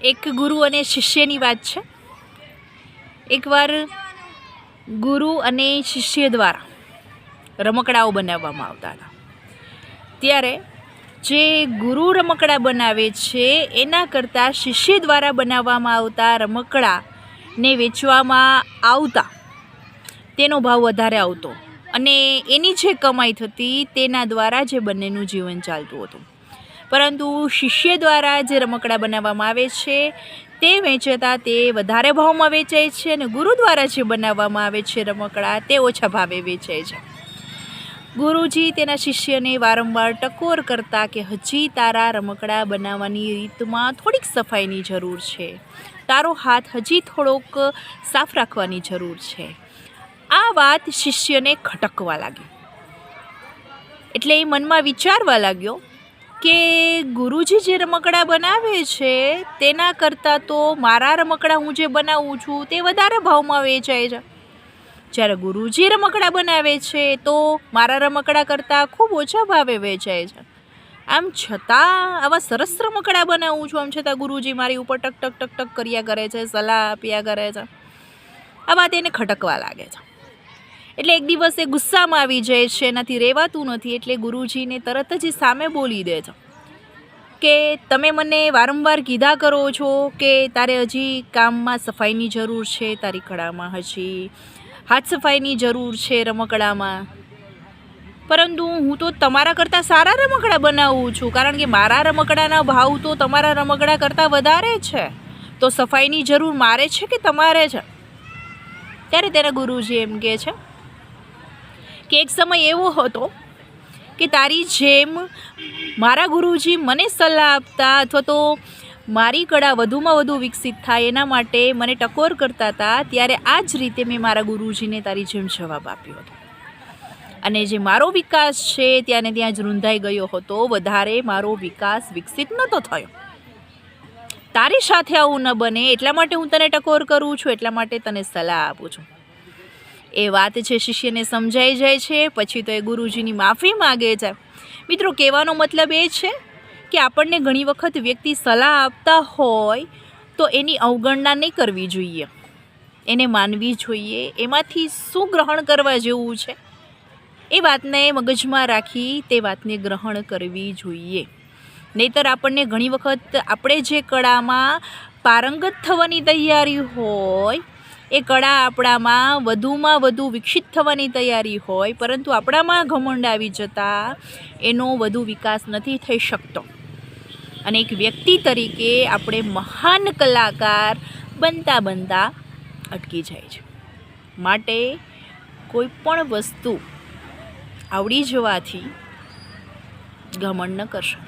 એક ગુરુ અને શિષ્યની વાત છે. એકવાર ગુરુ અને શિષ્ય દ્વારા રમકડાઓ બનાવવામાં આવતા હતા. ત્યારે જે ગુરુ રમકડા બનાવે છે એના કરતાં શિષ્ય દ્વારા બનાવવામાં આવતા રમકડાને વેચવામાં આવતા તેનો ભાવ વધારે આવતો અને એની જે કમાઈ થતી તેના દ્વારા જે બંનેનું જીવન ચાલતું હતું. પરંતુ શિષ્ય દ્વારા જે રમકડા બનાવવામાં આવે છે તે વેચતા તે વધારે ભાવમાં વેચાય છે અને ગુરુ દ્વારા જે બનાવવામાં આવે છે રમકડા તે ઓછા ભાવે વેચાય છે. ગુરુજી તેના શિષ્યને વારંવાર ટકોર કરતા કે હજી તારા રમકડા બનાવવાની રીતમાં થોડીક સફાઈની જરૂર છે, તારો હાથ હજી થોડોક સાફ રાખવાની જરૂર છે. આ વાત શિષ્યને ખટકવા લાગી. એટલે એ મનમાં વિચારવા લાગ્યો કે ગુરુજી જે રમકડા બનાવે છે તેના કરતાં તો મારા રમકડા હું જે બનાવું છું તે વધારે ભાવમાં વેચાય છે. જ્યારે ગુરુજી રમકડા બનાવે છે તો મારા રમકડા કરતાં ખૂબ ઓછા ભાવે વેચાય છે. આમ છતાં આવા સરસ રમકડા બનાવું છું, આમ છતાં ગુરુજી મારી ઉપર ટક ટક ટક ટક કર્યા કરે છે, સલાહ આપ્યા કરે છે. આ વાત એને ખટકવા લાગે છે. એટલે એક દિવસ એ ગુસ્સામાં આવી જાય છે, એનાથી રહેવાતું નથી. એટલે ગુરુજીને તરત જ સામે બોલી દે છે કે તમે મને વારંવાર કીધા કરો છો કે તારે હજી કામમાં સફાઈની જરૂર છે, તારી કળામાં હજી હાથ સફાઈની જરૂર છે રમકડામાં, પરંતુ હું તો તમારા કરતાં સારા રમકડા બનાવું છું, કારણ કે મારા રમકડાના ભાવ તો તમારા રમકડા કરતાં વધારે છે, તો સફાઈની જરૂર મારે છે કે તમારે છે? ત્યારે તેના ગુરુજી એમ કહે છે કે એક સમય એવો હતો કે તારી જેમ મારા ગુરુજી મને સલાહ આપતા અથવા તો મારી કળા વધુમાં વધુ વિકસિત થાય એના માટે મને ટકોર કરતા હતા. ત્યારે આ જ રીતે મેં મારા ગુરુજીને તારી જેમ જવાબ આપ્યો હતો અને જે મારો વિકાસ છે ત્યાં ને ત્યાં જ રૂંધાઈ ગયો હતો, વધારે મારો વિકાસ વિકસિત નહોતો થયો. તારી સાથે આવું ન બને એટલા માટે હું તને ટકોર કરું છું, એટલા માટે તને સલાહ આપું છું. એ વાત છે શિષ્યને સમજાઈ જાય છે. પછી તો એ ગુરુજીની માફી માગે છે. મિત્રો, કહેવાનો મતલબ એ છે કે આપણને ઘણી વખત વ્યક્તિ સલાહ આપતા હોય તો એની અવગણના નહીં કરવી જોઈએ, એને માનવી જોઈએ. એમાંથી શું ગ્રહણ કરવા જેવું છે એ વાતને મગજમાં રાખી તે વાતને ગ્રહણ કરવી જોઈએ. નહીંતર આપણને ઘણી વખત આપણે જે કળામાં પારંગત થવાની તૈયારી હોય, એ કળા આપણામાં વધુમાં વધુ વિકસિત થવાની તૈયારી હોય, પરંતુ આપણામાં ઘમંડ આવી જતાં એનો વધુ વિકાસ નથી થઈ શકતો અને એક વ્યક્તિ તરીકે આપણે મહાન કલાકાર બનતા બનતા અટકી જાય છે. માટે કોઈ પણ વસ્તુ આવડી જવાથી ઘમંડ ન કરશો.